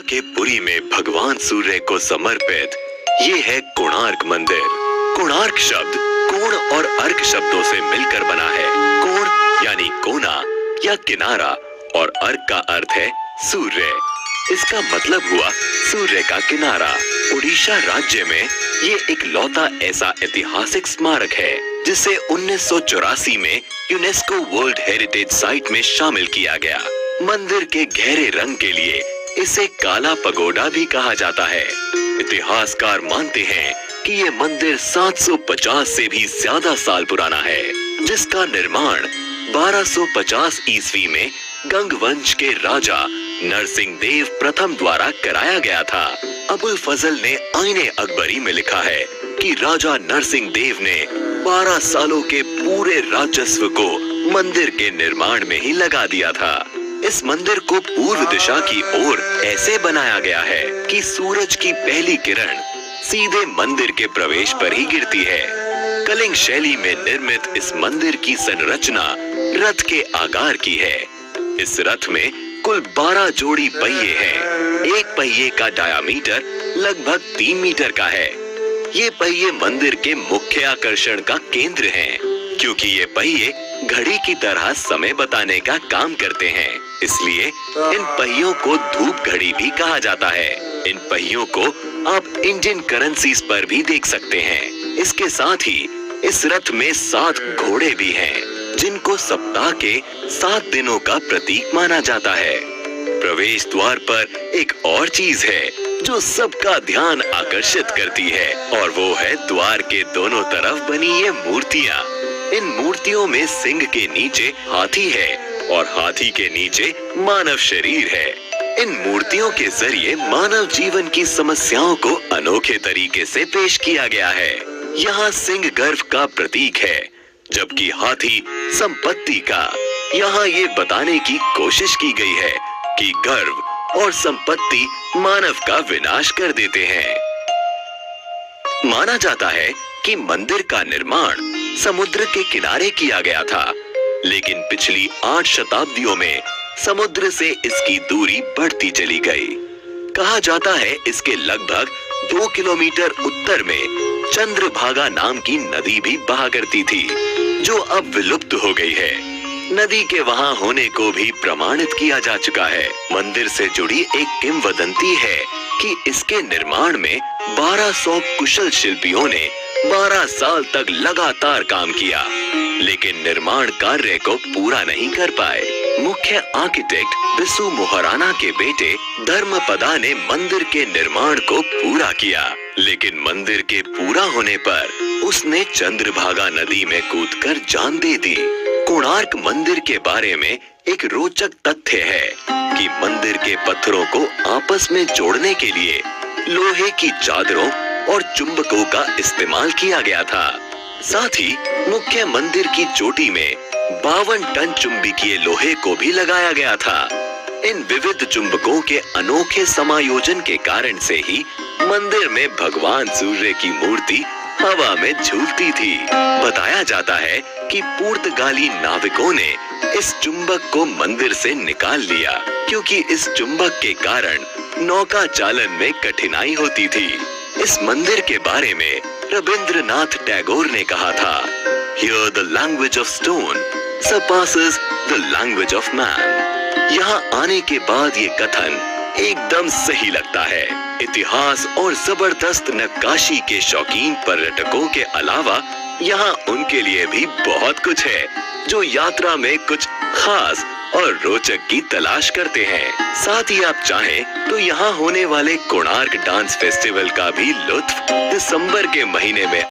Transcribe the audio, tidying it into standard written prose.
के पुरी में भगवान सूर्य को समर्पित ये है कोणार्क मंदिर। कोणार्क शब्द कोण और अर्क शब्दों से मिलकर बना है। कोण यानी कोना या किनारा और अर्क का अर्थ है सूर्य। इसका मतलब हुआ सूर्य का किनारा। उड़ीसा राज्य में ये इकलौता ऐसा ऐतिहासिक स्मारक है जिसे 1984 में यूनेस्को वर्ल्ड हेरिटेज साइट में शामिल किया गया। मंदिर के गहरे रंग के लिए इसे काला पगोडा भी कहा जाता है। इतिहासकार मानते हैं कि ये मंदिर 750 से भी ज्यादा साल पुराना है, जिसका निर्माण 1250 ईस्वी में गंग वंश के राजा नरसिंह देव प्रथम द्वारा कराया गया था। अबुल फजल ने आईने अकबरी में लिखा है कि राजा नरसिंह देव ने 12 सालों के पूरे राजस्व को मंदिर के निर्माण में ही लगा दिया था। इस मंदिर को पूर्व दिशा की ओर ऐसे बनाया गया है कि सूरज की पहली किरण सीधे मंदिर के प्रवेश पर ही गिरती है। कलिंग शैली में निर्मित इस मंदिर की संरचना रथ के आकार की है। इस रथ में कुल 12 जोड़ी पहिए हैं। एक पहिए का डायामीटर लगभग 3 मीटर का है। ये पहिए मंदिर के मुख्य आकर्षण का केंद्र हैं, क्योंकि ये पहिए घड़ी की तरह समय बताने का काम करते हैं। इसलिए इन पहियों को धूप घड़ी भी कहा जाता है। इन पहियों को आप इंडियन करेंसीज पर भी देख सकते हैं। इसके साथ ही इस रथ में 7 घोड़े भी हैं, जिनको सप्ताह के 7 दिनों का प्रतीक माना जाता है। प्रवेश द्वार पर एक और चीज है जो सबका ध्यान आकर्षित करती है, और वो है द्वार के दोनों तरफ बनी ये मूर्तियाँ। इन मूर्तियों में सिंह के नीचे हाथी है और हाथी के नीचे मानव शरीर है। इन मूर्तियों के जरिए मानव जीवन की समस्याओं को अनोखे तरीके से पेश किया गया है। यहाँ सिंह गर्व का प्रतीक है, जबकि हाथी संपत्ति का। यहाँ ये बताने की कोशिश की गई है कि गर्व और संपत्ति मानव का विनाश कर देते हैं। माना जाता है कि मंदिर का निर्माण समुद्र के किनारे किया गया था, लेकिन पिछली 8 शताब्दियों में समुद्र से इसकी दूरी बढ़ती चली गई। कहा जाता है इसके लगभग 2 किलोमीटर उत्तर में चंद्रभागा नाम की नदी भी बहा करती थी, जो अब विलुप्त हो गई है। नदी के वहां होने को भी प्रमाणित किया जा चुका है। मंदिर से जुड़ी एक किंवदंती है कि इसके निर्माण में 1200 कुशल शिल्पियों ने 12 साल तक लगातार काम किया, लेकिन निर्माण कार्य को पूरा नहीं कर पाए। मुख्य आर्किटेक्ट बिसु मोहराना के बेटे धर्मपदा ने मंदिर के निर्माण को पूरा किया, लेकिन मंदिर के पूरा होने पर उसने चंद्रभागा नदी में कूदकर जान दे दी। कोणार्क मंदिर के बारे में एक रोचक तथ्य है कि मंदिर के पत्थरों को आपस में जोड़ने के लिए लोहे की चादरों और चुंबकों का इस्तेमाल किया गया था। साथ ही मुख्य मंदिर की चोटी में 52 टन चुंबकीय लोहे को भी लगाया गया था। इन विविध चुंबकों के अनोखे समायोजन के कारण से ही मंदिर में भगवान सूर्य की मूर्ति हवा में झूलती थी। बताया जाता है कि पुर्तगाली नाविकों ने इस चुंबक को मंदिर से निकाल लिया, क्योंकि इस चुंबक के कारण नौका चालन में कठिनाई होती थी। इस मंदिर के बारे में रविंद्रनाथ टैगोर ने कहा था, Here the language of stone surpasses the language of man। यहाँ आने के बाद ये कथन एकदम सही लगता है। इतिहास और जबरदस्त नक्काशी के शौकीन पर्यटकों के अलावा यहाँ उनके लिए भी बहुत कुछ है, जो यात्रा में कुछ खास और रोचक की तलाश करते हैं। साथ ही आप चाहें तो यहाँ होने वाले कोणार्क डांस फेस्टिवल का भी लुत्फ दिसंबर के महीने में